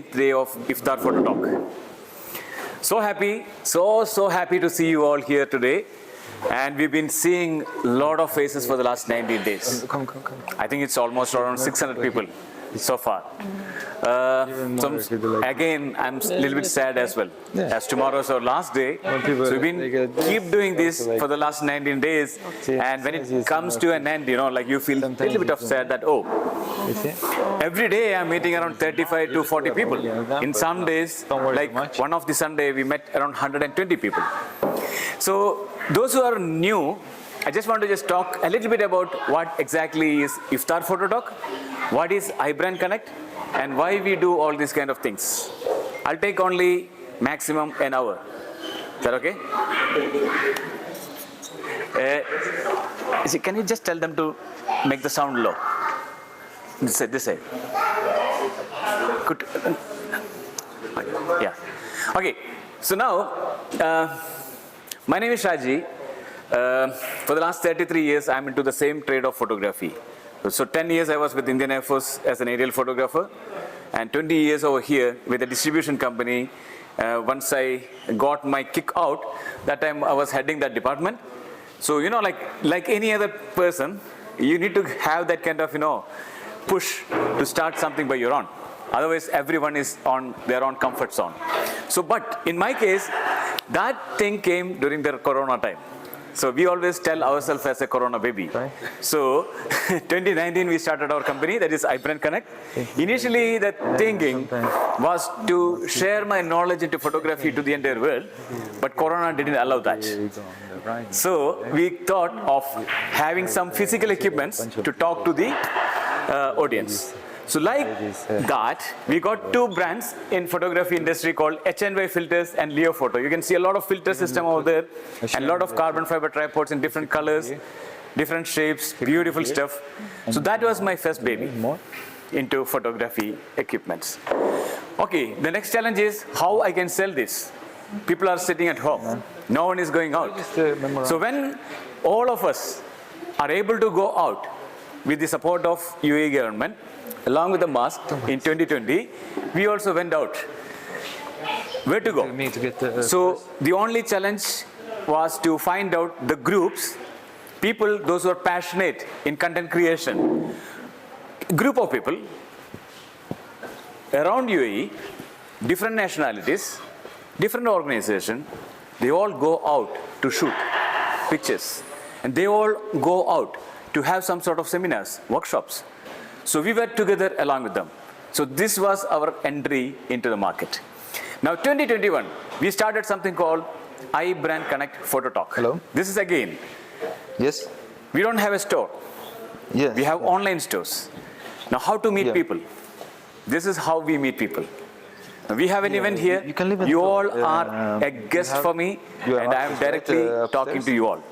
Day of Iftar Photo Talk. So happy, so happy to see you all here today. And we've been seeing a lot of faces for the last 90 days. Come. I think it's almost around 600 people so far. Again, I'm a little bit sad as well, as tomorrow's our last day. So we've been keep doing this for the last 19 days, and when it comes to an end, like you feel a little bit of sad that, every day I'm meeting around 35 to 40 people. In some days, like one of the Sunday, we met around 120 people. So those who are new, I just want to talk a little bit about what exactly is Iftar Photo Talk, what is iBrandConnect, and why we do all these kind of things. I'll take only maximum an hour. Is that okay? Can you just tell them to make the sound low? This side. Good. Yeah. Okay. So now, my name is Shaji. For the last 33 years, I'm into the same trade of photography. So 10 years I was with Indian Air Force as an aerial photographer, and 20 years over here with a distribution company. Once I got my kick out, that time I was heading that department. So, like any other person, you need to have that kind of, push to start something by your own. Otherwise, everyone is on their own comfort zone. So, but in my case, that thing came during the Corona time. So we always tell ourselves as a Corona baby. Right. So 2019 we started our company, that is iBrandConnect. Initially the thinking was to share my knowledge into photography to the entire world, but Corona didn't allow that. So we thought of having some physical equipments to talk to the audience. So like that, we got two brands in photography industry called HNY Filters and Leo Photo. You can see a lot of filter system over there and a lot of carbon fiber tripods in different colors, different shapes, beautiful stuff. So that was my first baby into photography equipments. Okay, the next challenge is how I can sell this. People are sitting at home. No one is going out. So when all of us are able to go out with the support of UAE government, along with the mask in 2020, we also went out. Where to go? So the only challenge was to find out the groups, people, those who are passionate in content creation. Group of people around UAE, different nationalities, different organizations, they all go out to shoot pictures. And they all go out to have some sort of seminars, workshops. So we were together along with them. So this was our entry into the market. Now 2021, we started something called iBrandConnect Photo Talk. Hello. This is again. Yes. We don't have a store. Yes. We have online stores. Now how to meet people? This is how we meet people. Now, we have an event here. You all are a guest for me, and I am directly talking to you all.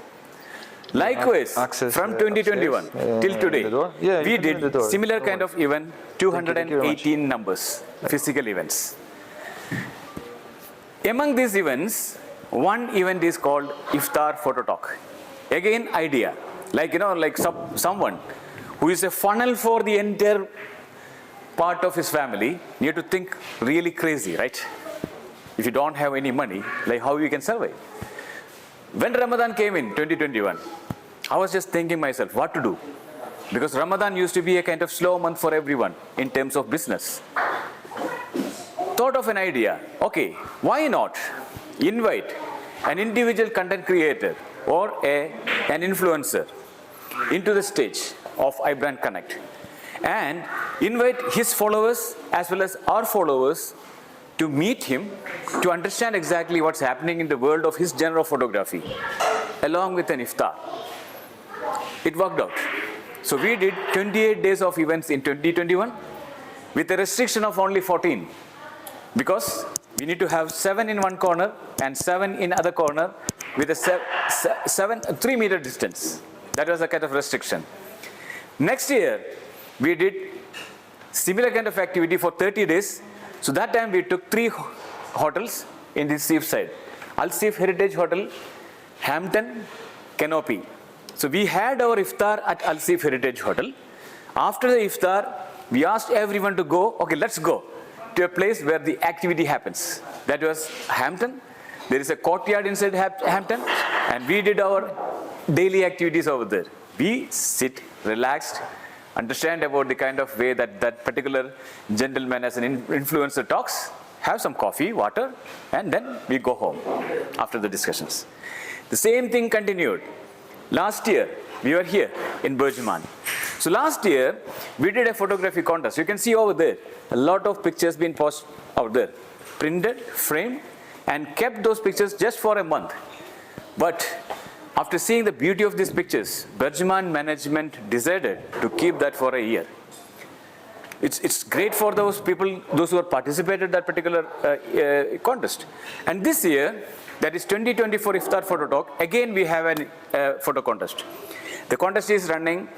Likewise, from 2021 till today, we did similar kind of event, 218 numbers, physical events. Among these events, one event is called Iftar Photo Talk. Again, idea, like someone who is a funnel for the entire part of his family, you have to think really crazy, right? If you don't have any money, like how you can survive? When Ramadan came in 2021, I was just thinking myself what to do, because Ramadan used to be a kind of slow month for everyone in terms of business. Thought of an idea, okay, why not invite an individual content creator or an influencer into the stage of iBrandConnect and invite his followers as well as our followers to meet him, to understand exactly what's happening in the world of his genre of photography, along with an iftar. It worked out. So we did 28 days of events in 2021 with a restriction of only 14, because we need to have 7 in one corner and 7 in other corner with a 3 meter distance. That was a kind of restriction. Next year, we did similar kind of activity for 30 days. So that time we took 3 hotels in the seaside. Al Seef Heritage Hotel, Hampton, Canopy. So we had our iftar at Al Seef Heritage Hotel. After the iftar, we asked everyone to go, okay, let's go. to a place where the activity happens. That was Hampton. There is a courtyard inside Hampton, and we did our daily activities over there. We sit relaxed, understand about the kind of way that that particular gentleman as an influencer talks, have some coffee, water, and then we go home after the discussions. The same thing continued. Last year, we were here in Bergman. So last year, we did a photography contest. You can see over there, a lot of pictures being posted out there, printed, framed, and kept those pictures just for a month. But after seeing the beauty of these pictures, Bergman management decided to keep that for a year. It's great for those people, those who have participated in that particular contest. And this year, that is 2024 Iftar Photo Talk, again we have a photo contest. The contest is running.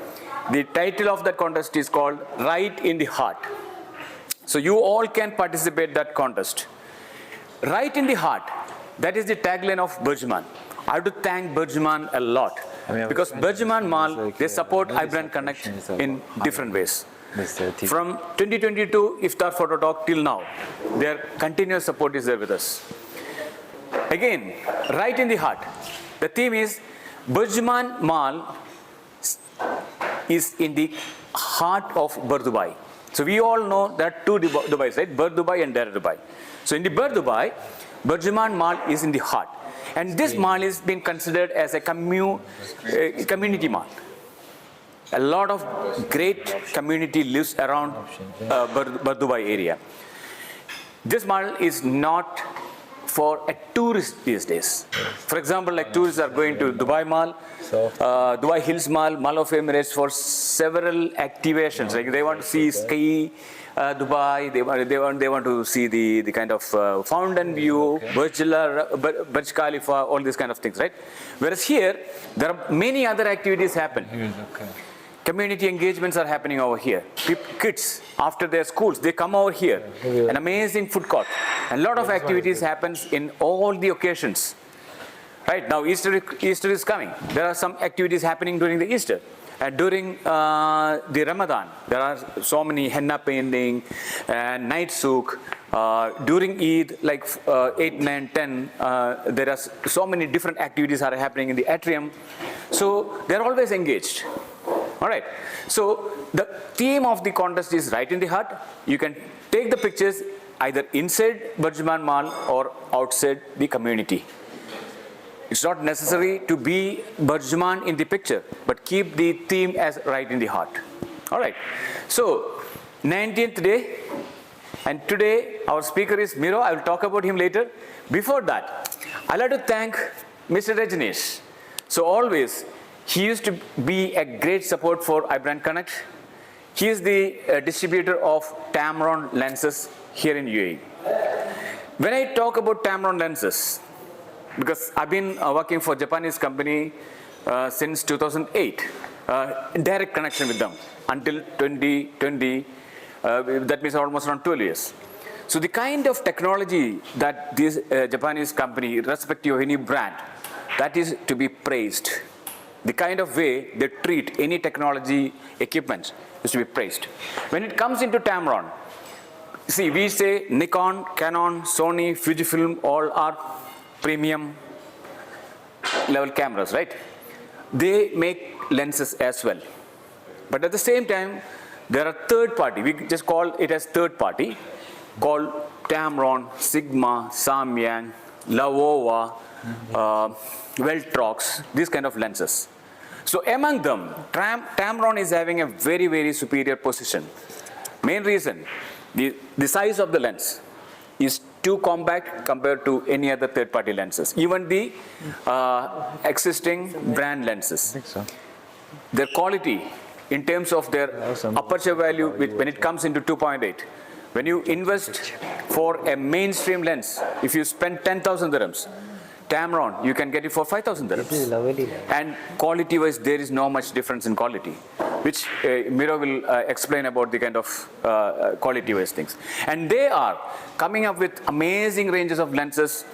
The title of that contest is called Right in the Heart. So you all can participate in that contest. Right in the heart, that is the tagline of Bergman. I have to thank Bergman a lot, because Bergman Mall, they support iBrandConnect in different ways. From 2022 Iftar Photo Talk till now, their continuous support is there with us. Again, right in the heart. The theme is Bergman Mall is in the heart of Bur Dubai. So we all know that two Dubais, right? Bur Dubai and Dar Dubai. So in the Bur Dubai, Bergman Mall is in the heart. And this mall is being considered as a community mall. A lot of great community lives around Bur Dubai area. This mall is not for a tourist these days. For example, like tourists are going to Dubai Mall, Dubai Hills Mall, Mall of Emirates for several activations. Like they want to see ski, Dubai, they want to see the kind of fountain view, Burj Khalifa, all these kind of things, right? Whereas here, there are many other activities happen. Community engagements are happening over here. Kids, after their schools, they come over here. An amazing food court. A lot of activities happens in all the occasions. Right, now Easter is coming. There are some activities happening during the Easter. And during the Ramadan, there are so many henna painting and night souk. During Eid, like 8, 9, 10, there are so many different activities are happening in the atrium. So they're always engaged. All right. So the theme of the contest is right in the heart. You can take the pictures either inside Bergman Mall or outside the community. It's not necessary to be Bergman in the picture, but keep the theme as right in the heart. All right. So 19th day, and today our speaker is Miro. I will talk about him later. Before that, I'd like to thank Mr. Rajneesh. So always, he used to be a great support for iBrandConnect. He is the distributor of Tamron lenses here in UAE. When I talk about Tamron lenses, because I've been working for Japanese company since 2008, in direct connection with them until 2020, that means almost around 12 years. So the kind of technology that this Japanese company, irrespective of any brand, that is to be praised. The kind of way they treat any technology equipment is to be praised. When it comes into Tamron, see, we say Nikon, Canon, Sony, Fujifilm, all are premium level cameras, right? They make lenses as well. But at the same time, there are third party, we just call it as third party, called Tamron, Sigma, Samyang, Lavoa, Veltrox, these kind of lenses. So among them, Tamron is having a very, very superior position. Main reason, the size of the lens is too compact compared to any other third-party lenses, even the existing brand lenses. Their quality in terms of their aperture value when it comes into 2.8, when you invest for a mainstream lens, if you spend 10,000 dirhams, Tamron, you can get it for 5,000 dirhams. And quality-wise, there is no much difference in quality, which Miro will explain about the kind of quality-wise things. And they are coming up with amazing ranges of lenses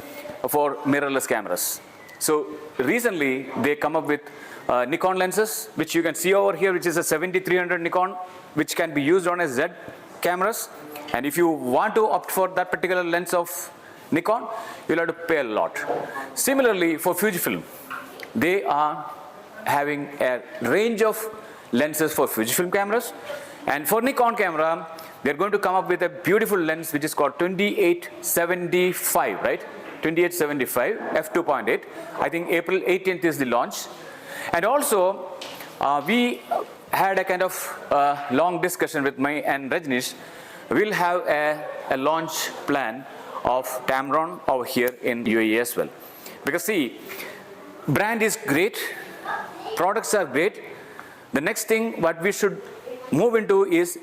for mirrorless cameras. So recently, they come up with Nikon lenses, which you can see over here, which is a 7300 Nikon, which can be used on a Z cameras. And if you want to opt for that particular lens of Nikon, you'll have to pay a lot. Similarly, for Fujifilm, they are having a range of lenses for Fujifilm cameras. And for Nikon camera, they're going to come up with a beautiful lens which is called 2875, right? 2875 f2.8. I think April 18th is the launch. And also, we had a kind of long discussion with me and Rajnish. We'll have a launch plan of Tamron over here in UAE as well. Because see, brand is great, products are great. The next thing what we should move into is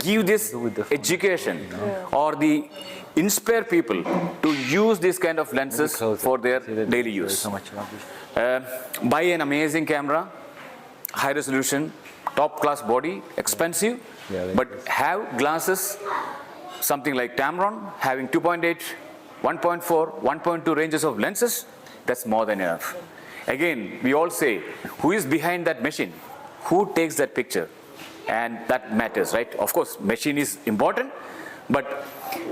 give this education or inspire people to use these kind of lenses for their daily use. Buy an amazing camera, high resolution, top class body, expensive, but have glasses, something like Tamron, having 2.8, 1.4, 1.2 ranges of lenses, that's more than enough. Again, we all say, who is behind that machine? Who takes that picture? And that matters, right? Of course, machine is important, but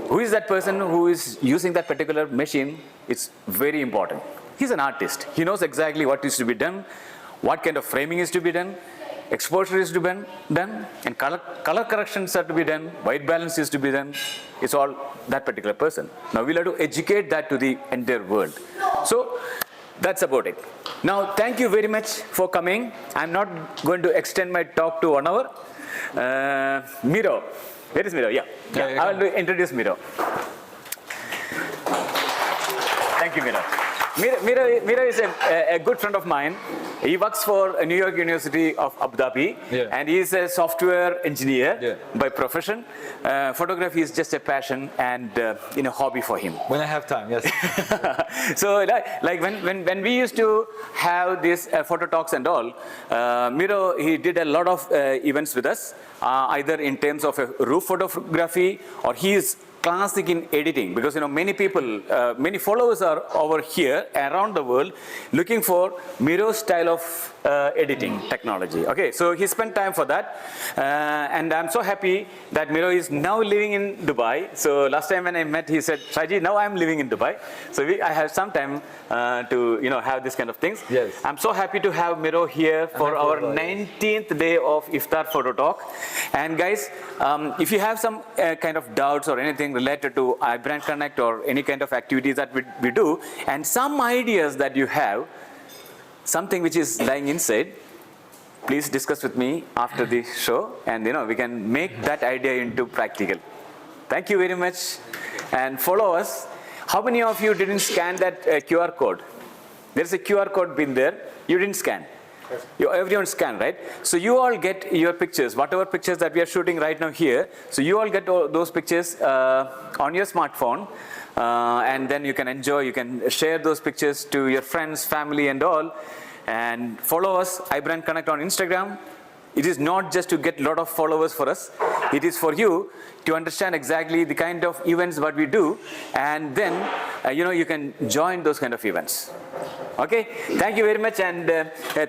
who is that person who is using that particular machine? It's very important. He's an artist. He knows exactly what is to be done, what kind of framing is to be done, exposure is to be done, and color corrections are to be done, white balance is to be done. It's all that particular person. Now we'll have to educate that to the entire world. So that's about it. Now, thank you very much for coming. I'm not going to extend my talk to 1 hour. Miro. Where is Miro? Yeah. I will introduce Miro. Thank you, Miro. Miro is a good friend of mine. He works for New York University of Abu Dhabi, and he is a software engineer by profession. Photography is just a passion and a hobby for him. When I have time, yes. So, like when we used to have these photo talks and all, Miro, he did a lot of events with us, either in terms of a roof photography, or he is classic in editing, because many people, many followers are over here around the world looking for Miro's style of editing technology. Okay, so he spent time for that, and I'm so happy that Miro is now living in Dubai. So last time when I met, he said, "Shaji, now I'm living in Dubai." So I have some time to have this kind of things. Yes. I'm so happy to have Miro here for our 19th day of Iftar Photo Talk. And guys, if you have some kind of doubts or anything related to iBrandConnect or any kind of activities that we do, and some ideas that you have, something which is lying inside, please discuss with me after the show, and we can make that idea into practical. Thank you very much, and follow us. How many of you didn't scan that QR code? There's a QR code been there. You didn't scan. Everyone scan, right? So you all get your pictures, whatever pictures that we are shooting right now here. So you all get those pictures on your smartphone, and then you can enjoy, you can share those pictures to your friends, family and all. And follow us, iBrandConnect on Instagram. It is not just to get a lot of followers for us. It is for you to understand exactly the kind of events what we do, and then you can join those kind of events. Okay, thank you very much, and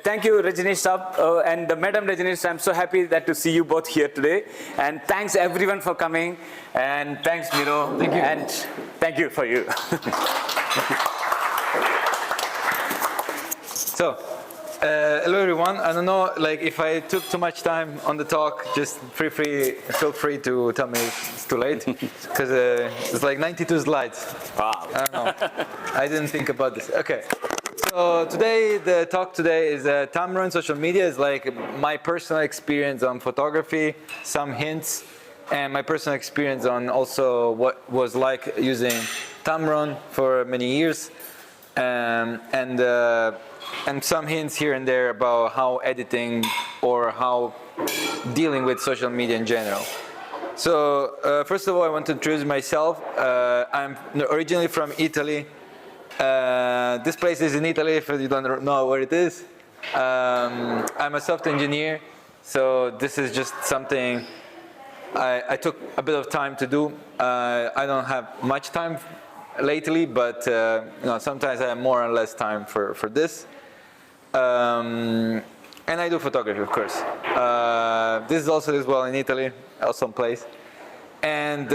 thank you Rajnish Saab and Madam Rajnish. I'm so happy to see you both here today, and thanks everyone for coming, and thanks Miro. Thank you. And thank you for you. So, hello everyone. I don't know, if I took too much time on the talk, just feel free to tell me it's too late, because it's like 92 slides. Wow. I don't know. I didn't think about this. Okay. So the talk today is Tamron social media is like my personal experience on photography, some hints, and my personal experience on also what was like using Tamron for many years, and some hints here and there about how editing or how dealing with social media in general. So first of all, I want to introduce myself. I'm originally from Italy. This place is in Italy, if you don't know where it is. I'm a software engineer, so this is just something I took a bit of time to do. I don't have much time lately, but sometimes I have more or less time for this. And I do photography, of course. This is also as well in Italy, awesome place. And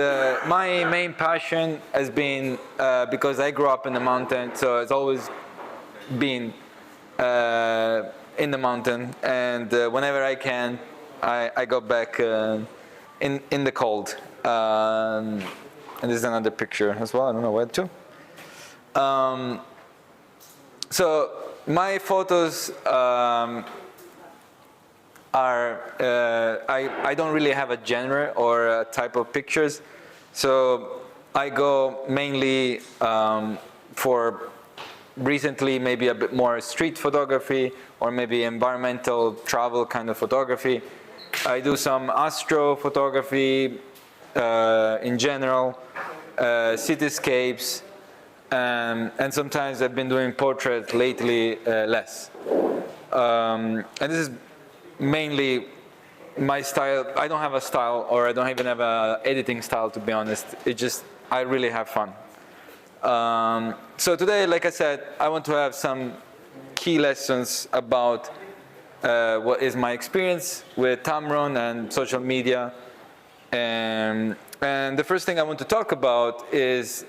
my main passion has been, because I grew up in the mountain, so it's always been in the mountain, and whenever I can, I go back in the cold. And this is another picture as well, I don't know where to. So my photos I don't really have a genre or a type of pictures, so I go mainly for recently maybe a bit more street photography or maybe environmental travel kind of photography. I do some astro photography in general, cityscapes, and sometimes I've been doing portraits lately less. And this is mainly my style. I don't have a style, or I don't even have a editing style, to be honest. It just, I really have fun. So today, like I said, I want to have some key lessons about what is my experience with Tamron and social media. And the first thing I want to talk about is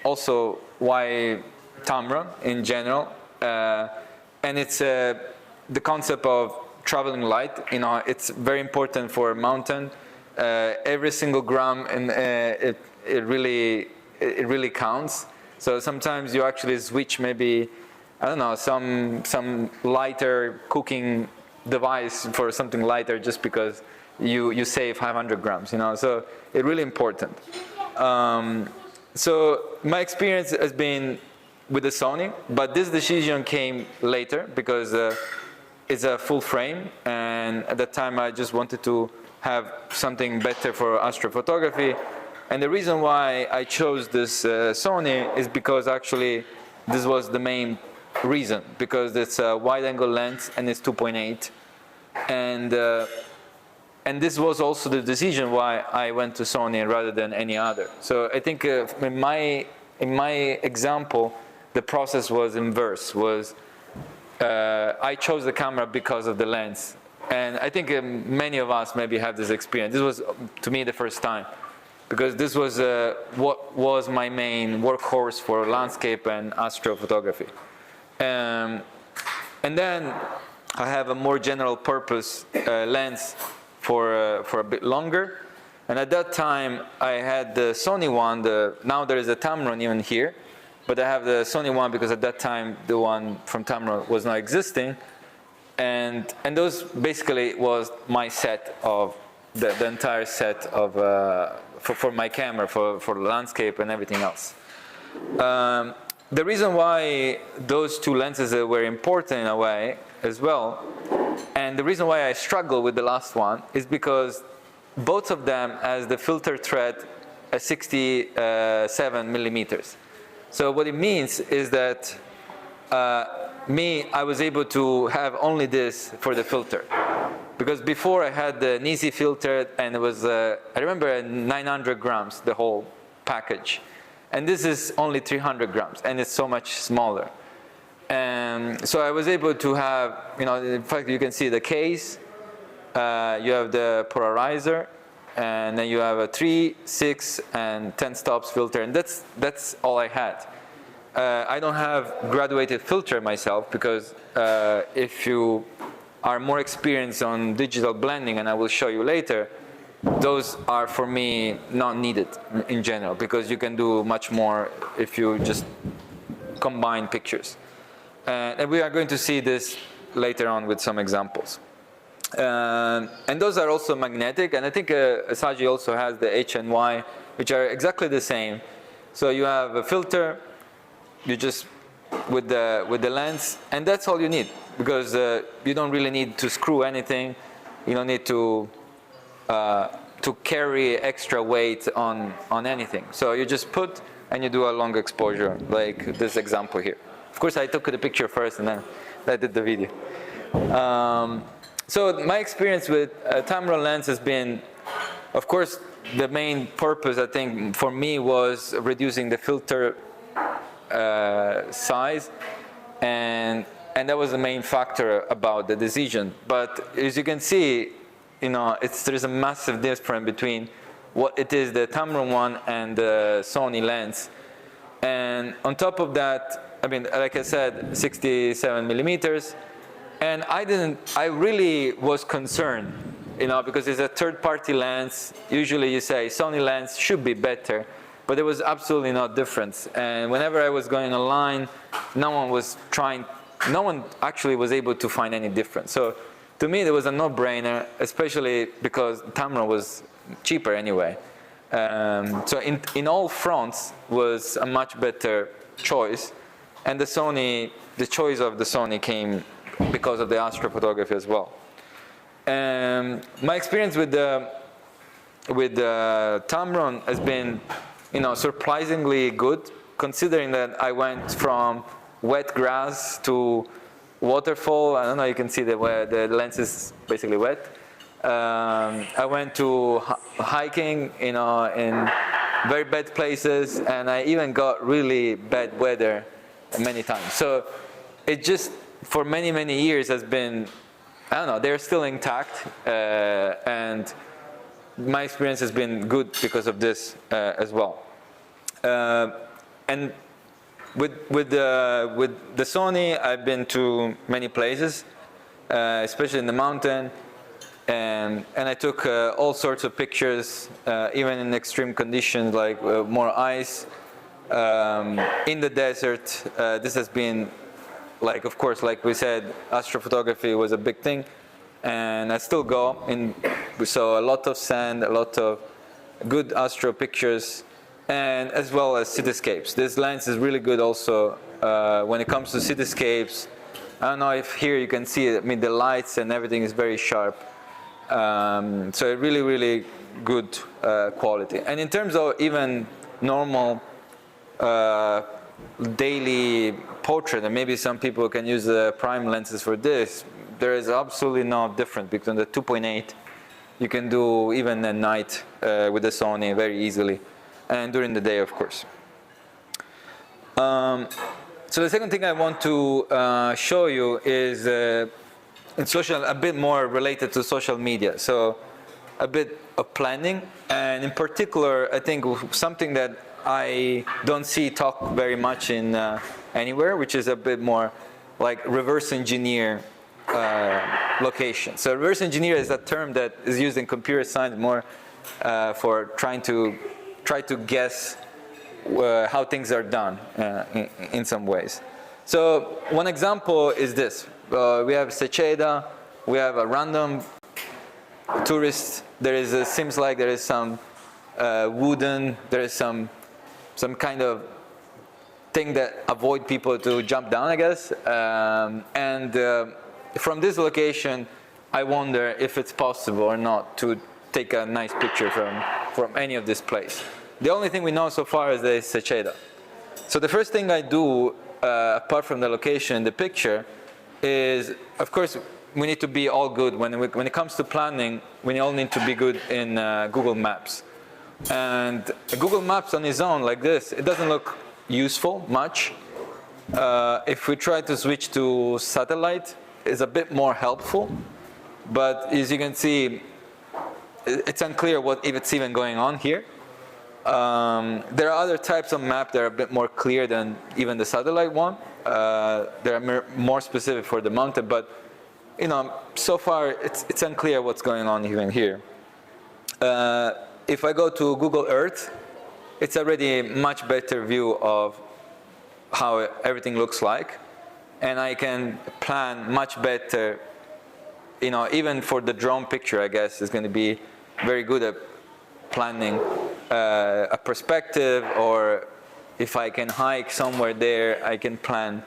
also why Tamron in general. And it's the concept of traveling light. You know, it's very important for a mountain. Every single gram, and it really counts. So sometimes you actually switch maybe, I don't know, some lighter cooking device for something lighter just because you save 500 grams. You know, so it's really important. So my experience has been with the Sony, but this decision came later because it's a full frame, and at that time I just wanted to have something better for astrophotography. And the reason why I chose this Sony is because actually this was the main reason, because it's a wide-angle lens and it's 2.8, and this was also the decision why I went to Sony rather than any other. So I think in my example, the process was inverse. I chose the camera because of the lens, and I think many of us maybe have this experience. This was, to me, the first time, because this was what was my main workhorse for landscape and astrophotography. And then I have a more general purpose lens for a bit longer. And at that time, I had the Sony one. Now there is a Tamron even here, but I have the Sony one because at that time the one from Tamron was not existing. And those basically was my set of the entire set of for my camera, for landscape and everything else. The reason why those two lenses were important in a way as well, and the reason why I struggle with the last one, is because both of them has the filter thread at 67 millimeters. So what it means is that I was able to have only this for the filter. Because before I had the Nisi filter, and it was, I remember 900 grams, the whole package. And this is only 300 grams, and it's so much smaller. And so I was able to have, you know, in fact, you can see the case, you have the polarizer, and then you have a 3, 6, and 10 stops filter, and that's all I had. I don't have graduated filter myself, because if you are more experienced on digital blending, and I will show you later, those are for me not needed in general, because you can do much more if you just combine pictures. And we are going to see this later on with some examples. And those are also magnetic, and I think Saji also has the HNY, which are exactly the same. So you have a filter, you just with the lens, and that's all you need, because you don't really need to screw anything. You don't need to carry extra weight on anything. So you just put and you do a long exposure, like this example here. Of course, I took the picture first and then I did the video. So my experience with Tamron lens has been, of course, the main purpose, I think, for me was reducing the filter size, and that was the main factor about the decision. But as you can see, you know, there's a massive difference between what it is, the Tamron one and the Sony lens. And on top of that, I mean, like I said, 67 millimeters. And I really was concerned, you know, because it's a third-party lens. Usually you say Sony lens should be better, but there was absolutely no difference. And whenever I was going online, no one actually was able to find any difference. So to me, there was a no-brainer, especially because Tamron was cheaper anyway. So in all fronts was a much better choice. And the choice of the Sony came because of the astrophotography as well. My experience with the Tamron has been, you know, surprisingly good, considering that I went from wet grass to waterfall. I don't know, you can see where the lens is basically wet. I went to hiking, you know, in very bad places, and I even got really bad weather many times. So it just, for many, many years has been, I don't know, they're still intact, and my experience has been good because of this as well. And with the Sony, I've been to many places, especially in the mountain, and I took all sorts of pictures, even in extreme conditions like more ice, in the desert. This has been, like, of course, like we said, astrophotography was a big thing, and I still go. We saw a lot of sand, a lot of good astro pictures, and as well as cityscapes. This lens is really good also when it comes to cityscapes. I don't know if here you can see it. I mean, the lights and everything is very sharp. So really, really good quality. And in terms of even normal daily portrait, and maybe some people can use the prime lenses for this, there is absolutely no difference between the 2.8. You can do even at night with the Sony very easily, and during the day, of course. So the second thing I want to show you is a bit more related to social media. So a bit of planning, and in particular, I think something that I don't see talk very much in anywhere, which is a bit more like reverse engineer location. So reverse engineer is a term that is used in computer science more for try to guess how things are done in some ways. So one example is this. We have Seceda, we have a random tourist. Seems like there is some wooden, there is some kind of thing that avoid people to jump down, I guess. From this location, I wonder if it's possible or not to take a nice picture from any of this place. The only thing we know so far is the Seceda. So the first thing I do, apart from the location in the picture, is, of course, we need to be all good. When it comes to planning, we all need to be good in Google Maps. And Google Maps on its own, like this, it doesn't look useful much. If we try to switch to satellite, it's a bit more helpful. But as you can see, it's unclear if it's even going on here. There are other types of map that are a bit more clear than even the satellite one. They are more specific for the mountain, but you know, so far it's unclear what's going on even here. If I go to Google Earth, it's already a much better view of how everything looks like, and I can plan much better. You know, even for the drone picture, I guess is going to be very good at planning a perspective, or if I can hike somewhere there, I can plan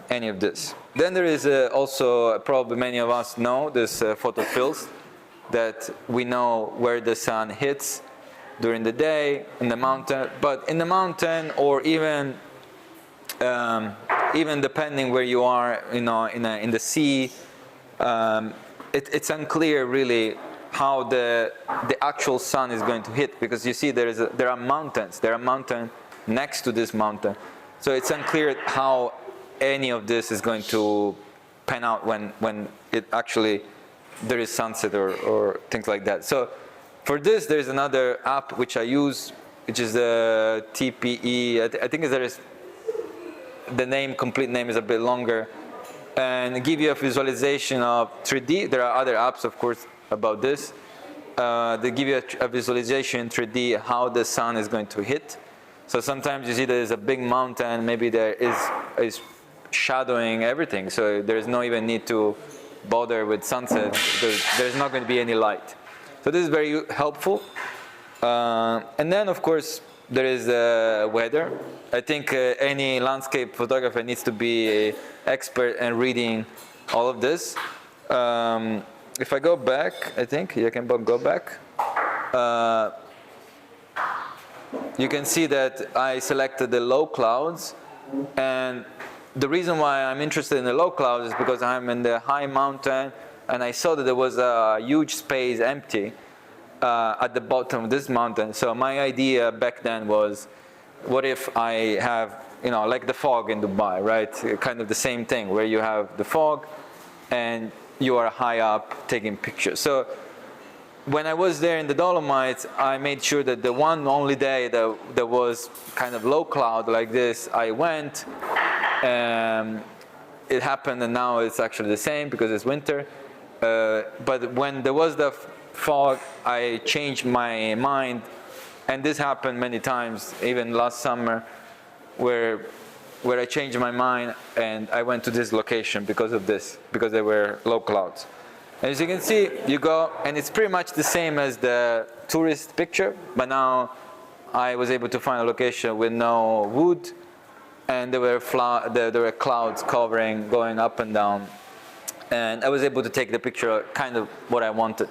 any of this. Then there is also, probably many of us know, this photo fills, that we know where the sun hits during the day in the mountain. But in the mountain, or even depending where you are, you know, in the sea, it's unclear really how the actual sun is going to hit, because you see there are mountains. There are mountains next to this mountain, so it's unclear how any of this is going to pan out when it actually there is sunset or things like that. So For this, there's another app which I use, which is the TPE. I think there is the name, complete name is a bit longer, and give you a visualization of 3D. There are other apps, of course, about this. They give you a visualization in 3D how the sun is going to hit. So sometimes you see there's a big mountain, maybe there is shadowing everything, so there's no even need to bother with sunset. There's not going to be any light. So this is very helpful. And then, of course, there is weather. I think any landscape photographer needs to be an expert in reading all of this. If I go back, I think you can go back. You can see that I selected the low clouds, and the reason why I'm interested in the low clouds is because I'm in the high mountain, and I saw that there was a huge space empty at the bottom of this mountain. So my idea back then was, what if I have, like the fog in Dubai, right? Kind of the same thing, where you have the fog and you are high up taking pictures. So when I was there in the Dolomites, I made sure that the one only day that there was kind of low cloud like this, I went. It happened, and now it's actually the same because it's winter. But when there was the fog, I changed my mind, and this happened many times, even last summer, where I changed my mind and I went to this location because of this, because there were low clouds. As you can see, you go, and it's pretty much the same as the tourist picture, but now I was able to find a location with no wood, and there were clouds covering, going up and down, and I was able to take the picture kind of what I wanted.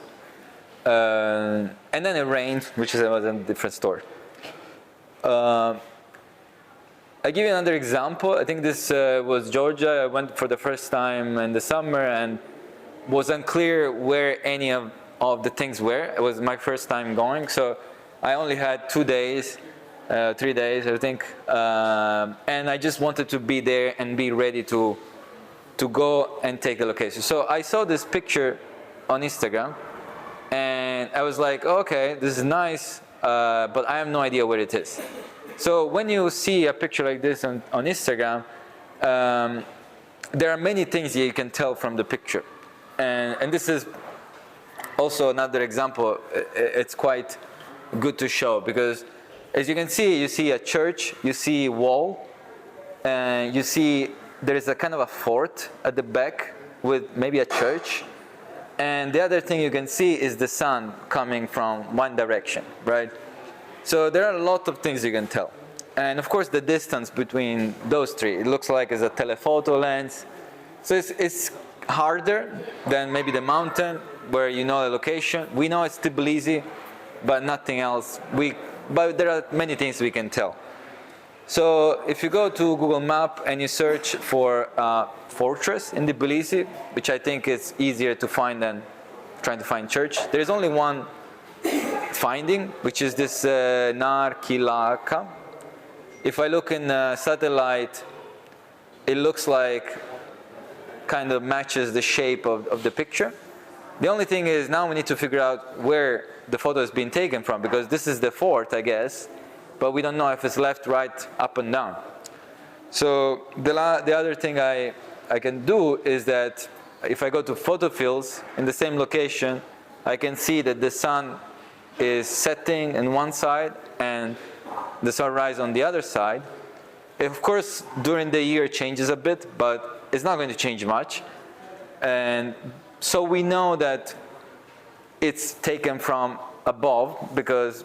And then it rained, which was a different story. I give you another example. I think this was Georgia. I went for the first time in the summer and was unclear where any of the things were. It was my first time going, so I only had 2 days, 3 days, I think, and I just wanted to be there and be ready to go and take the location. So I saw this picture on Instagram, and I was like, okay, this is nice, but I have no idea where it is. So when you see a picture like this on Instagram, there are many things that you can tell from the picture. And this is also another example. It's quite good to show, because as you can see, you see a church, you see a wall, and you see there is a kind of a fort at the back with maybe a church. And the other thing you can see is the sun coming from one direction, right? So there are a lot of things you can tell. And of course, the distance between those three, it looks like it's a telephoto lens. So it's harder than maybe the mountain, where you know the location. We know it's Tbilisi, but nothing else. But there are many things we can tell. So if you go to Google Map and you search for fortress in Tbilisi, which I think is easier to find than trying to find church, there is only one finding, which is this Nar Kilaka. If I look in satellite, it looks like kind of matches the shape of the picture. The only thing is, now we need to figure out where the photo is being taken from, because this is the fort, I guess, but we don't know if it's left, right, up and down. So the other thing I can do is that if I go to photo fields in the same location, I can see that the sun is setting on one side and the sunrise on the other side. Of course, during the year it changes a bit, but it's not going to change much. And so we know that it's taken from above, because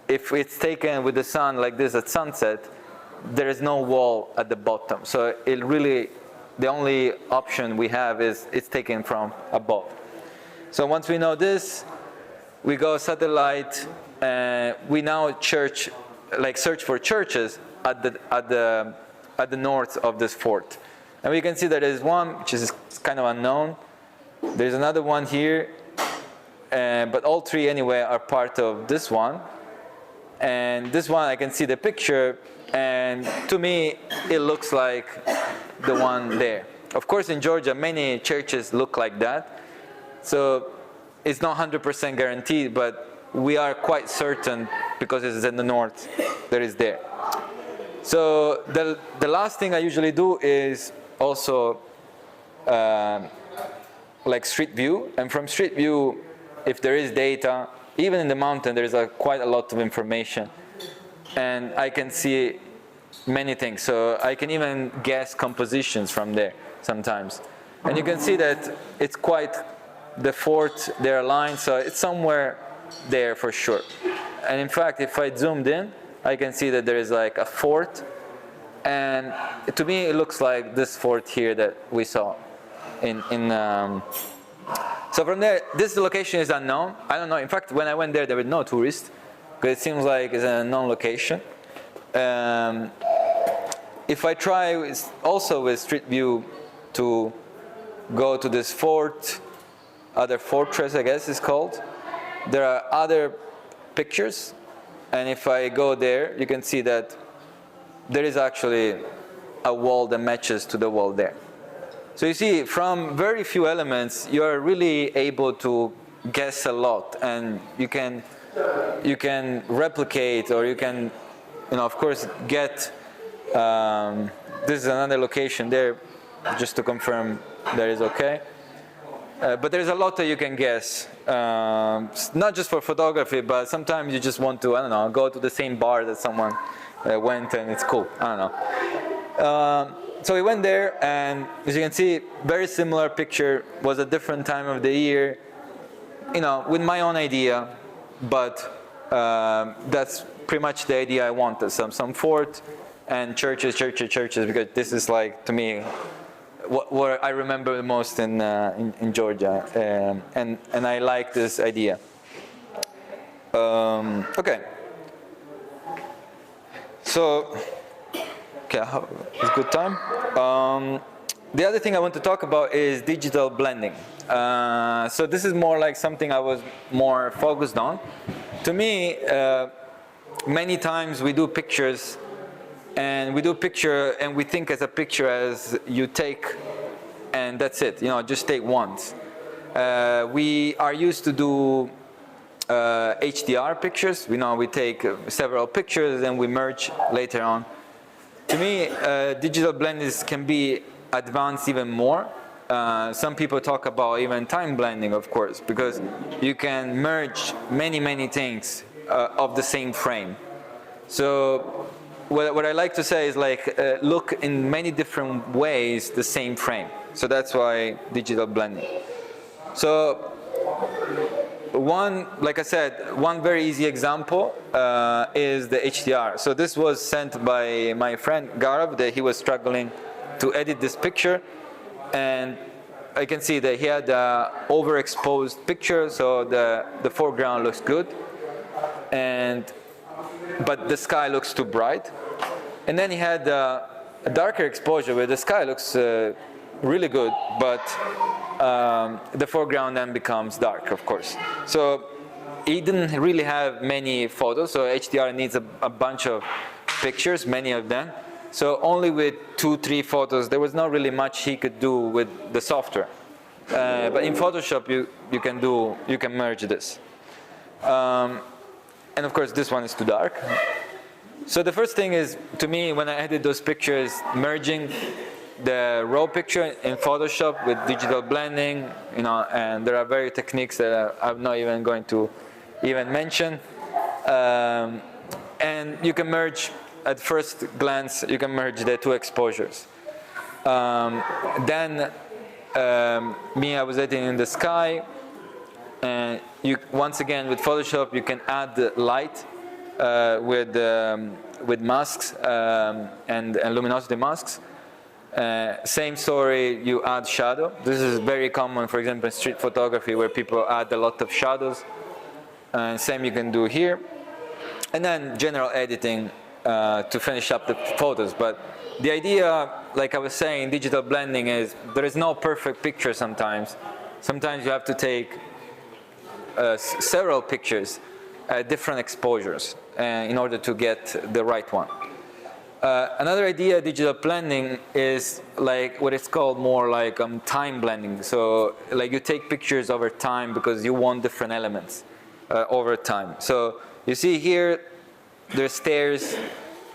if it's taken with the sun like this at sunset, there is no wall at the bottom. So it really, the only option we have is it's taken from above. So once we know this, we go satellite, and we now search for churches at the north of this fort. And we can see that there is one which is kind of unknown. There's another one here, but all three anyway are part of this one. And this one, I can see the picture, and to me it looks like the one there. Of course, in Georgia many churches look like that. So it's not 100% guaranteed, but we are quite certain because it's in the north that it's there. So the last thing I usually do is also like street view, and from street view, if there is data, even in the mountain, there is quite a lot of information, and I can see many things. So I can even guess compositions from there sometimes, and you can see that it's quite the fort, they're aligned, so it's somewhere there for sure. And in fact, if I zoomed in, I can see that there is like a fort, and to me it looks like this fort here that we saw so from there, this location is unknown. I don't know. In fact, when I went there were no tourists, because it seems like it's an unknown location. If I try also with Street View to go to this fort, other fortress I guess it's called, there are other pictures, and if I go there, you can see that there is actually a wall that matches to the wall there. So you see, from very few elements, you are really able to guess a lot, and you can replicate, or you can, of course, get. This is another location there, just to confirm that is okay. But there's a lot that you can guess, not just for photography, but sometimes you just want to, I don't know, go to the same bar that someone went, and it's cool. I don't know. So we went there, and as you can see, very similar picture, was a different time of the year, with my own idea, but that's pretty much the idea I wanted. Some fort and churches, because this is like, to me, what I remember the most in Georgia, and I like this idea. Okay. So. Okay, it's good time. The other thing I want to talk about is digital blending. So this is more like something I was more focused on. To me, many times we do pictures, and we think as a picture as you take, and that's it. Just take once. We are used to do HDR pictures. We take several pictures and we merge later on. To me, digital blending can be advanced even more. Some people talk about even time blending, of course, because you can merge many things of the same frame. So what I like to say is like look in many different ways the same frame. So that's why digital blending. So like I said, one very easy example is the HDR. So this was sent by my friend Gaurav, that he was struggling to edit this picture, and I can see that he had an overexposed picture, so the foreground looks good, but the sky looks too bright. And then he had a darker exposure where the sky looks really good, but the foreground then becomes dark, of course. So he didn't really have many photos, so HDR needs a bunch of pictures, many of them. So only with 2-3 photos, there was not really much he could do with the software. But in Photoshop, you can merge this. And of course, this one is too dark. So the first thing is, to me, when I edit those pictures, merging the raw picture in Photoshop with digital blending, and there are various techniques that I'm not even going to mention. And you can merge, at first glance, you can merge the two exposures. Then, I was editing in the sky, and once again with Photoshop you can add the light with masks and luminosity masks. Same story, you add shadow. This is very common, for example, in street photography, where people add a lot of shadows. Same you can do here. And then general editing to finish up the photos. But the idea, like I was saying, digital blending is there is no perfect picture sometimes. Sometimes you have to take several pictures at different exposures in order to get the right one. Another idea of digital blending is like what it's called more like time blending. So like you take pictures over time because you want different elements over time. So you see here, there's stairs,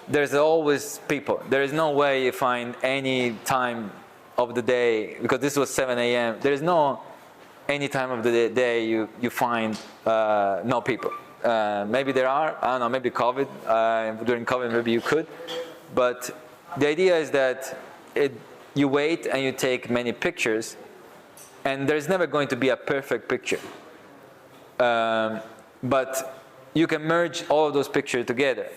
there's always people. There is no way you find any time of the day, because this was 7 a.m. There is no any time of the day you find no people. Maybe there are, I don't know, maybe COVID, during COVID maybe you could. But the idea is that you wait and you take many pictures, and there's never going to be a perfect picture. But you can merge all of those pictures together.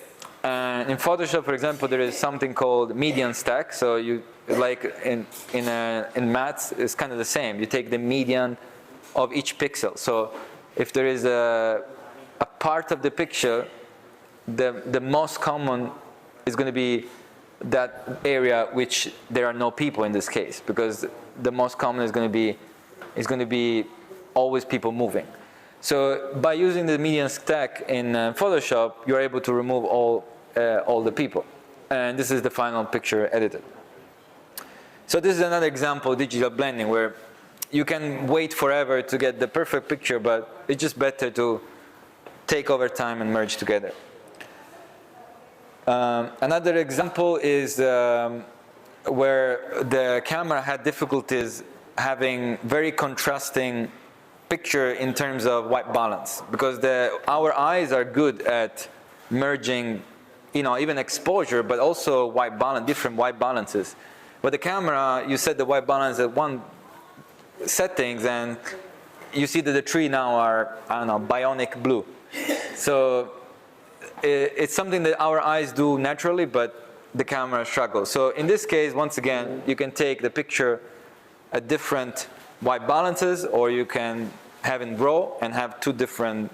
And in Photoshop, for example, there is something called median stack. So you, like in maths, it's kind of the same. You take the median of each pixel. So if there is a part of the picture, the most common is going to be that area which there are no people in this case, because the most common is going to be always people moving. So by using the median stack in Photoshop, you're able to remove all the people, and this is the final picture edited. So this is another example of digital blending where you can wait forever to get the perfect picture, but it's just better to take over time and merge together. Another example is where the camera had difficulties having very contrasting picture in terms of white balance, because our eyes are good at merging, even exposure, but also white balance, different white balances. But the camera, you set the white balance at one settings, and you see that the tree now are, I don't know, bionic blue. So it's something that our eyes do naturally, but the camera struggles. So in this case, once again, you can take the picture at different white balances, or you can have in RAW and have two different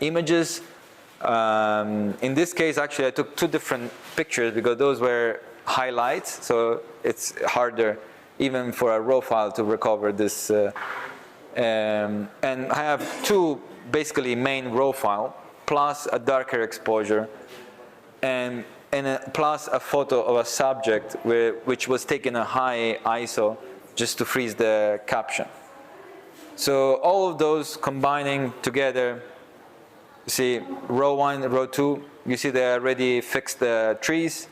images. In this case, actually, I took two different pictures because those were highlights, so it's harder even for a RAW file to recover this. And I have two basically main RAW file, plus a darker exposure, and plus a photo of a subject which was taken a high ISO just to freeze the caption. So all of those combining together, you see row 1, row 2, you see they already fixed the trees.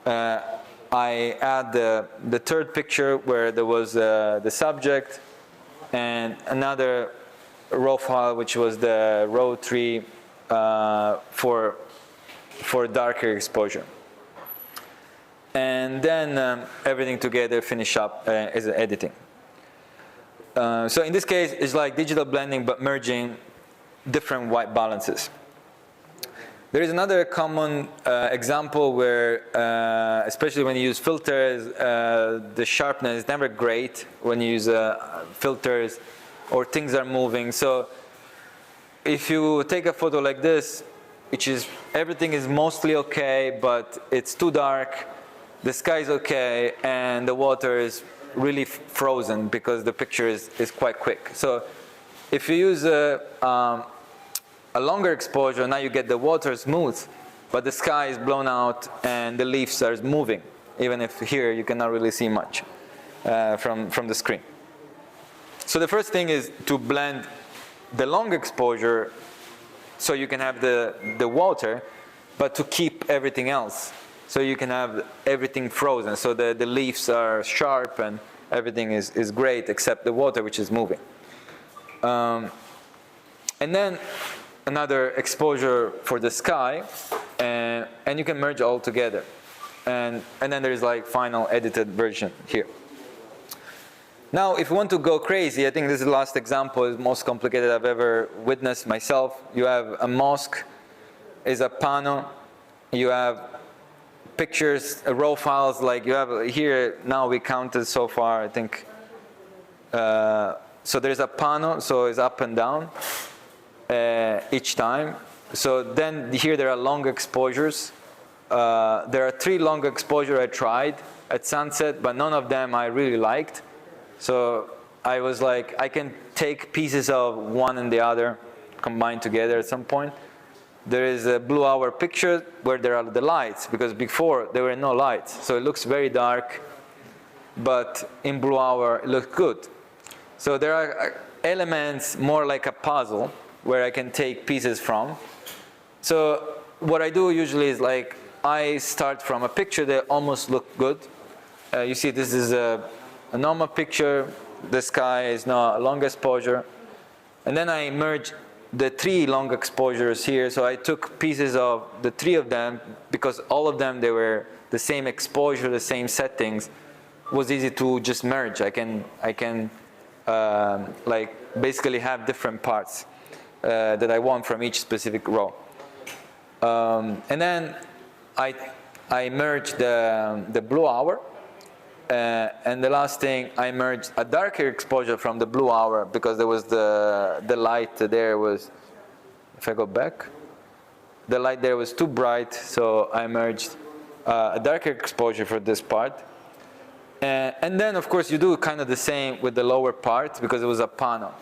I add the third picture where there was the subject, and another raw file which was the row 3 for darker exposure. And then everything together finish up as editing. So in this case, it's like digital blending but merging different white balances. There is another common example where, especially when you use filters, the sharpness is never great when you use filters or things are moving. So if you take a photo like this, which is everything is mostly okay, but it's too dark, the sky is okay, and the water is really frozen because the picture is quite quick. So if you use a longer exposure, now you get the water smooth, but the sky is blown out and the leaves are moving, even if here you cannot really see much from the screen. So the first thing is to blend the long exposure so you can have the water, but to keep everything else. So you can have everything frozen, so the leaves are sharp and everything is great except the water which is moving. And then another exposure for the sky, and you can merge all together. And then there is like final edited version here. Now, if you want to go crazy, I think this is the last example, is most complicated I've ever witnessed myself. You have a mosque, is a panel, you have pictures, raw files, like you have here, now we counted so far, I think. So there's a panel, so it's up and down each time. So then here there are long exposures. There are 3 long exposures I tried at sunset, but none of them I really liked. So I was like, I can take pieces of one and the other combined together at some point. There is a blue hour picture where there are the lights, because before there were no lights. So it looks very dark, but in blue hour it looks good. So there are elements more like a puzzle where I can take pieces from. So what I do usually is like I start from a picture that almost look good. You see this is a normal picture. The sky is now a long exposure. And then I merge the 3 long exposures here. So I took pieces of the 3 of them because all of them, they were the same exposure, the same settings. It was easy to just merge. I can like basically have different parts that I want from each specific row. And then I merged the blue hour. And the last thing, I merged a darker exposure from the blue hour because there was the light there was, if I go back, the light there was too bright, so I merged a darker exposure for this part. And then, of course, you do kind of the same with the lower part because it was a panel.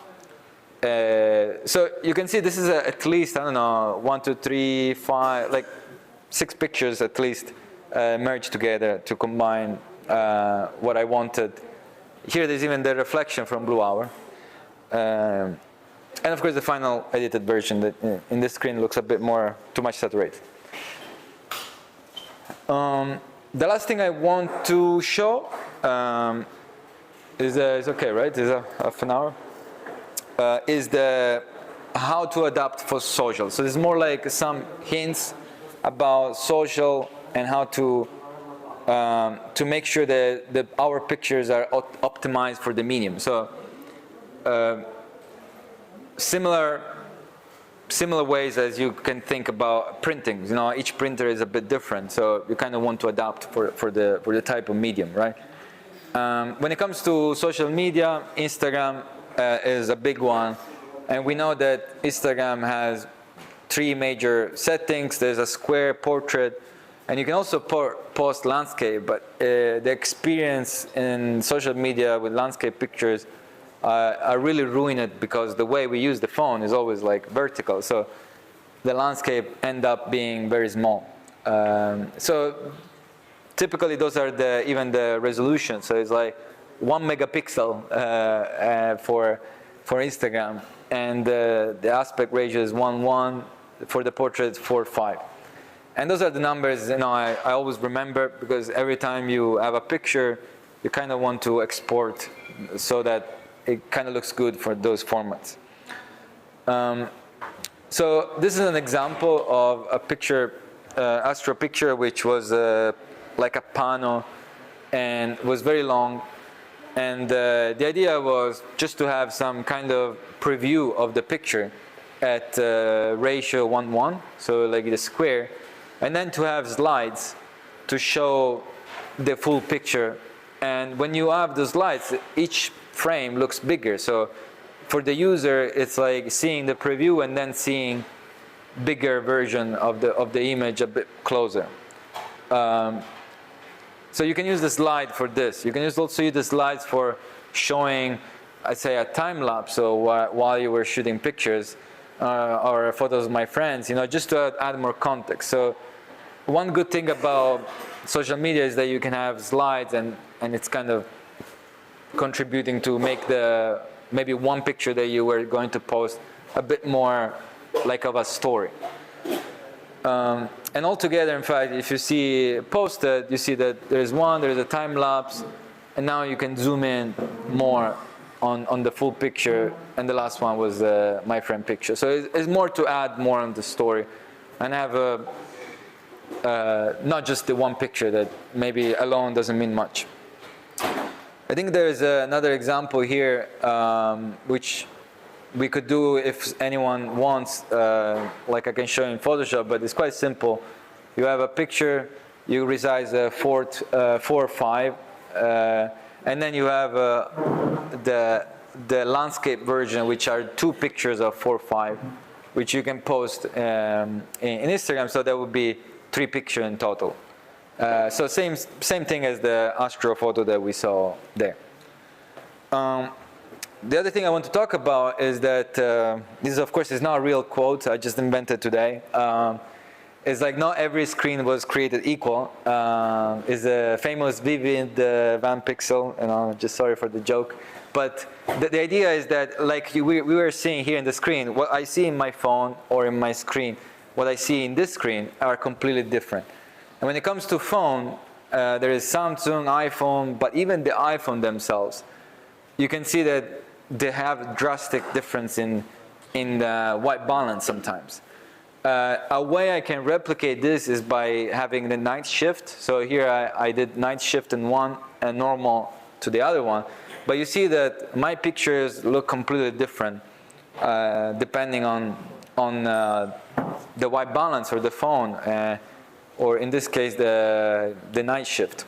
So you can see this is at least, I don't know, 1, 2, 3, 5, like 6 pictures at least merged together to combine what I wanted. Here there's even the reflection from blue hour. And of course the final edited version that in this screen looks a bit more, too much saturated. The last thing I want to show is okay, right? Is a half an hour. Is the how to adapt for social. So there's more like some hints about social and how to make sure that our pictures are optimized for the medium. So similar ways as you can think about printing. You know, each printer is a bit different, so you kind of want to adapt for the type of medium, right? When it comes to social media, Instagram is a big one, and we know that Instagram has 3 major settings. There's a square, portrait, and you can also post landscape, but the experience in social media with landscape pictures are really ruined because the way we use the phone is always like vertical, so the landscape end up being very small. So typically those are even the resolution, so it's like 1 megapixel for Instagram, and the aspect ratio is 1:1, for the portrait 4:5. And those are the numbers, you know, I always remember, because every time you have a picture, you kind of want to export so that it kind of looks good for those formats. So this is an example of a picture, astro picture, which was like a panel and was very long. And the idea was just to have some kind of preview of the picture at ratio 1:1, so like the square. And then to have slides to show the full picture. And when you have the slides, each frame looks bigger. So for the user, it's like seeing the preview and then seeing bigger version of the image a bit closer. So you can use the slide for this. You can also use the slides for showing, I'd say, a time lapse. So while you were shooting pictures or photos of my friends, you know, just to add more context. So one good thing about social media is that you can have slides, and it's kind of contributing to make maybe one picture that you were going to post a bit more like of a story. And altogether, in fact, if you see posted, you see that there's a time lapse, and now you can zoom in more on the full picture, and the last one was my friend picture. So it's more to add more on the story, and have not just the one picture that maybe alone doesn't mean much. I think there's another example here, which we could do if anyone wants, like I can show in Photoshop, but it's quite simple. You have a picture, you resize 4:5, and then you have the landscape version, which are 2 pictures of 4:5, which you can post in Instagram, so that would be 3 pictures in total. So same thing as the astro photo that we saw there. the other thing I want to talk about is that this, of course, is not a real quote I just invented today. It's like not every screen was created equal. Is a famous Vivid Van Pixel, and I'm just sorry for the joke. But the idea is that, like we were seeing here in the screen, what I see in my phone or in my screen, what I see in this screen are completely different. And when it comes to phone, there is Samsung, iPhone, but even the iPhone themselves, you can see that they have drastic difference in the white balance sometimes. A way I can replicate this is by having the night shift. So here I did night shift in one and normal to the other one. But you see that my pictures look completely different depending on the white balance or the phone, or in this case the night shift.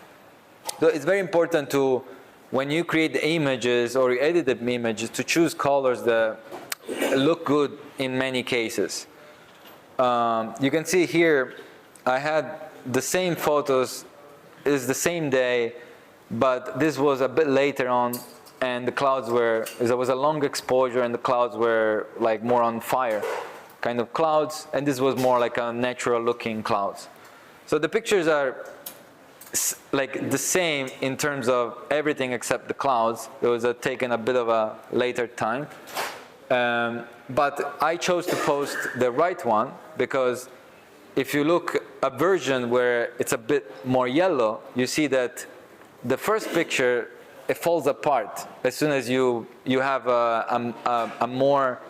So it's very important to, when you create the images or you edit the images, to choose colors that look good in many cases. You can see here I had the same photos, is the same day, but this was a bit later on, and the clouds were, there was a long exposure and the clouds were like more on fire kind of clouds, and this was more like a natural looking clouds. So the pictures are like the same in terms of everything except the clouds. It was taken a bit of a later time. But I chose to post the right one because if you look a version where it's a bit more yellow, you see that the first picture, it falls apart as soon as you have a more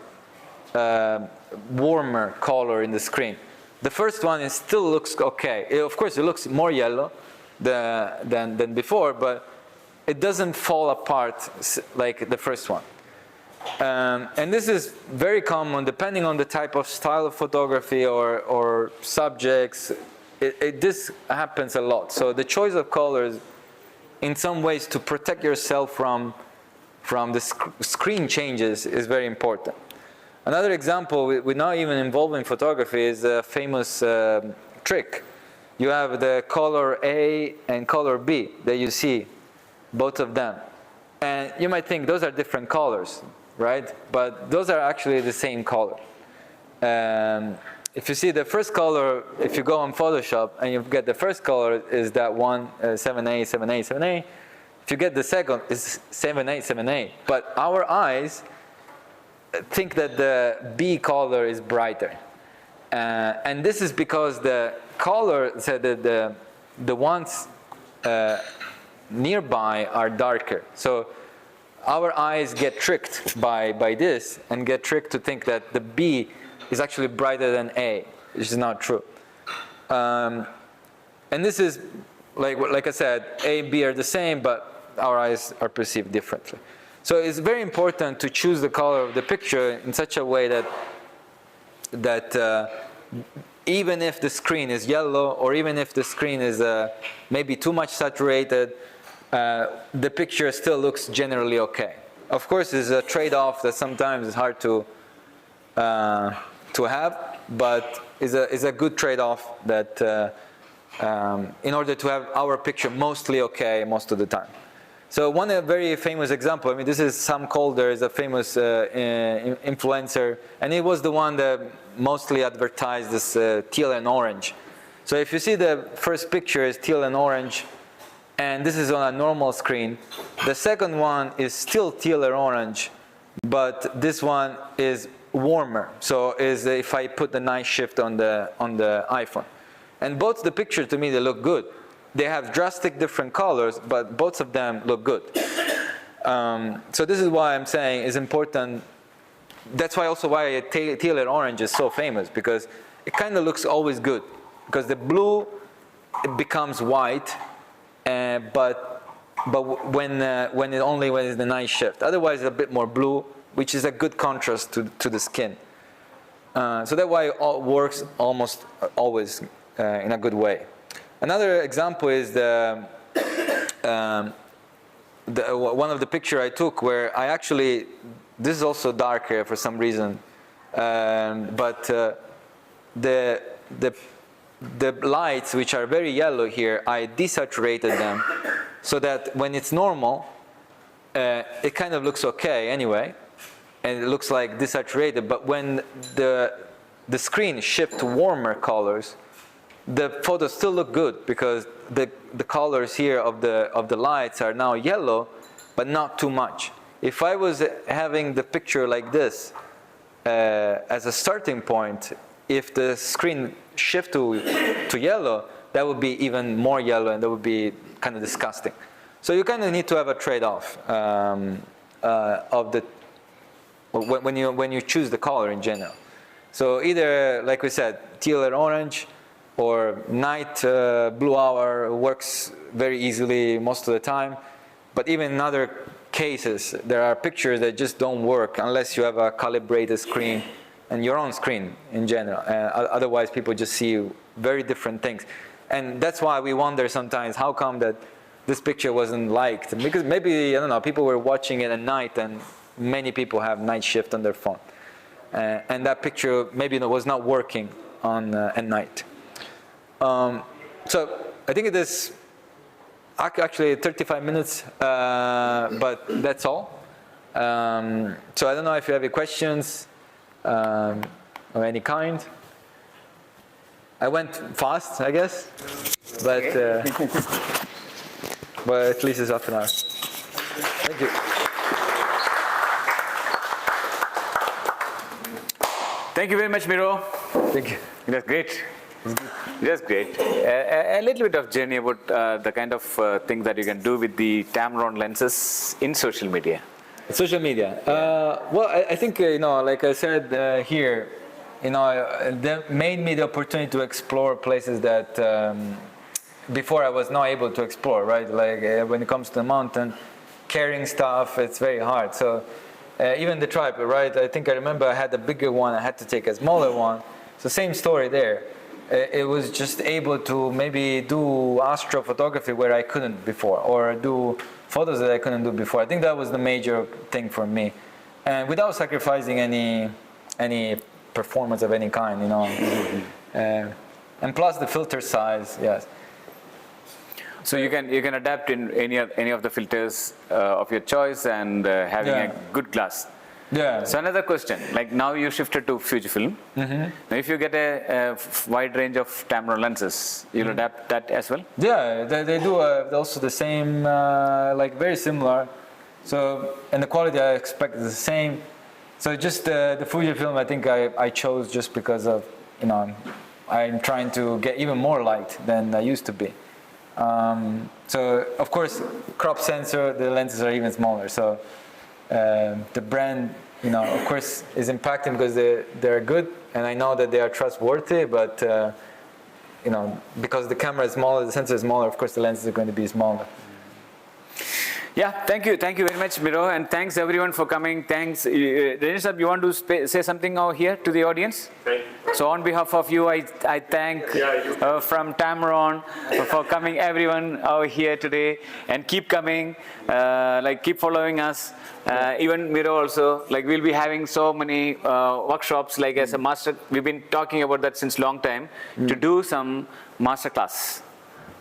warmer color in the screen. The first one, it still looks okay. Of course, it looks more yellow than before, but it doesn't fall apart like the first one. And this is very common depending on the type of style of photography or subjects. This happens a lot. So the choice of colors, in some ways, to protect yourself from the screen changes is very important. Another example, we're not even involved in photography, is a famous trick. You have the color A and color B that you see, both of them. And you might think those are different colors, right? But those are actually the same color. If you see the first color, if you go on Photoshop and you get the first color is that one, 7A, 7A, 7A. If you get the second, it's 7A, 7A. But our eyes think that the B color is brighter. And this is because the color, so the ones nearby are darker. So our eyes get tricked by this and get tricked to think that the B is actually brighter than A, which is not true. And this is, like I said, A and B are the same, but our eyes are perceived differently. So it's very important to choose the color of the picture in such a way that even if the screen is yellow, or even if the screen is maybe too much saturated, the picture still looks generally okay. Of course, there's a trade-off that sometimes is hard to have, but is a good trade-off that in order to have our picture mostly okay most of the time. So one very famous example, I mean, this is Sam Calder, is a famous influencer, and he was the one that mostly advertised this teal and orange. So if you see the first picture is teal and orange, and this is on a normal screen. The second one is still teal or orange, but this one is warmer. So is if I put the night shift on the iPhone. And both the pictures, to me, they look good. They have drastic different colors, but both of them look good. So this is why I'm saying it's important. That's why also why teal and orange is so famous, because it kind of looks always good. Because the blue, it becomes white, but when it's the night shift. Otherwise, it's a bit more blue, which is a good contrast to the skin. So that's why it works almost always in a good way. Another example is one of the picture I took where I actually, this is also darker for some reason, but the lights, which are very yellow here, I desaturated them so that when it's normal, it kind of looks okay anyway, and it looks like desaturated. But when the screen shifts to warmer colors, the photos still look good because the colors here of the lights are now yellow, but not too much. If I was having the picture like this as a starting point, if the screen shift to yellow, that would be even more yellow, and that would be kind of disgusting. So you kind of need to have a trade-off of the when you choose the color in general. So either, like we said, teal or orange, or night blue hour works very easily most of the time. But even in other cases, there are pictures that just don't work unless you have a calibrated screen and your own screen in general. Otherwise, people just see very different things. And that's why we wonder sometimes, how come that this picture wasn't liked? Because maybe, I don't know, people were watching it at night, and many people have night shift on their phone. And that picture maybe was not working on at night. So I think it is actually 35 minutes, but that's all. So I don't know if you have any questions of any kind. I went fast, I guess, but but at least it's half an hour. Thank you. Thank you very much, Miro. Thank you. That's great. That's great. A little bit of journey about the kind of things that you can do with the Tamron lenses in social media. Social media. Well, I think, like I said here, that made me the opportunity to explore places that before I was not able to explore, right? Like when it comes to the mountain, carrying stuff, it's very hard. So even the tripod, right? I think I remember I had a bigger one, I had to take a smaller one. So same story there. It was just able to maybe do astrophotography where I couldn't before, or do photos that I couldn't do before. I think that was the major thing for me, and without sacrificing any performance of any kind, and plus the filter size, yes. So you can adapt in any of the filters of your choice, and having a good glass. Yeah. So another question, like now you shifted to Fujifilm. Now if you get a wide range of Tamron lenses, you'll adapt that as well? Yeah, they do also the same, like very similar. So, and the quality I expect is the same. So just the Fujifilm, I think I chose just because of, I'm trying to get even more light than I used to be. So of course, crop sensor, the lenses are even smaller. So the brand, of course, is impacting because they're good, and I know that they are trustworthy. But because the camera is smaller, the sensor is smaller, of course, the lenses are going to be smaller. Yeah, thank you very much, Miro, and thanks everyone for coming. Thanks, Renesh, you want to say something over here to the audience? Thank you. So on behalf of you, I thank from Tamron for coming, everyone over here today, and keep coming, keep following us. Even Miro also, we'll be having so many workshops, as a master. We've been talking about that since long time, to do some master class,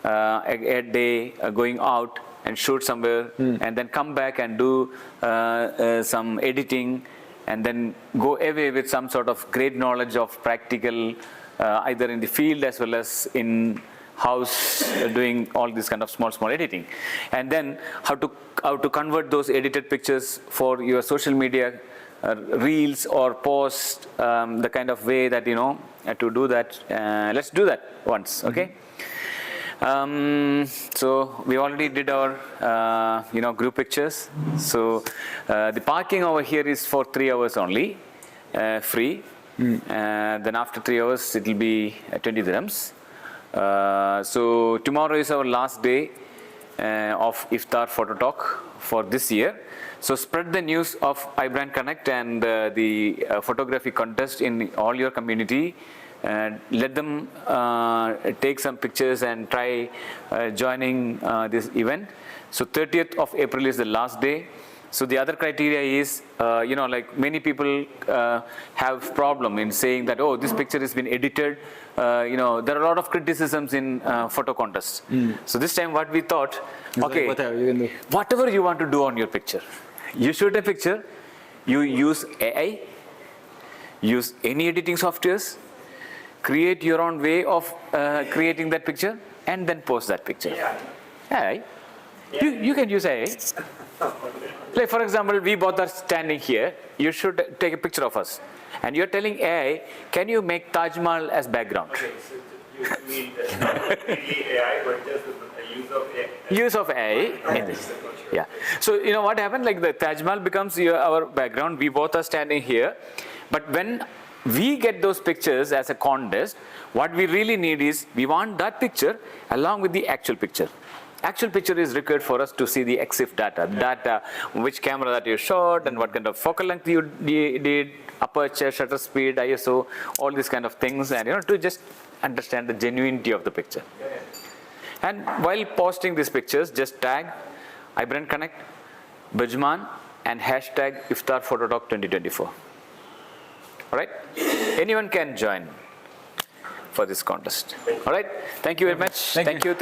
a day going out and shoot somewhere, and then come back and do some editing, and then go away with some sort of great knowledge of practical, either in the field as well as in house, doing all this kind of small editing, and then how to convert those edited pictures for your social media reels or post, the kind of way that to do that. Let's do that once, okay? So we already did our group pictures. So the parking over here is for 3 hours only, free. Then after 3 hours it will be 20 dirhams. So tomorrow is our last day of iftar photo talk for this year. So spread the news of iBrandConnect and the photography contest in all your community. Let them take some pictures and try joining this event. So 30th of April is the last day. So the other criteria is, like many people have problem in saying that, oh, this picture has been edited. There are a lot of criticisms in photo contests. So this time what we thought, okay, Like whatever you can do. whatever you want to do on your picture. You shoot a picture, you use AI, use any editing softwares, create your own way of creating that picture, and then post that picture. AI. You can use AI. Like for example, we both are standing here. You should take a picture of us. And you're telling AI, can you make Taj Mahal as background? Okay, so you mean not really AI, but just the use of AI? Use of AI in this. Yeah. So what happened? Like the Taj Mahal becomes our background. We both are standing here. But when we get those pictures as a contest, what we really need is, we want that picture along with the actual picture. Actual picture is required for us to see the EXIF data, which camera that you shot and what kind of focal length you did, aperture, shutter speed, ISO, all these kind of things, and to just understand the genuinity of the picture. And while posting these pictures, just tag iBrandConnect, Bijman, and hashtag iftar fototalk 2024. All right? Anyone can join for this contest. All right? Thank you very much. Thank you. Thank you.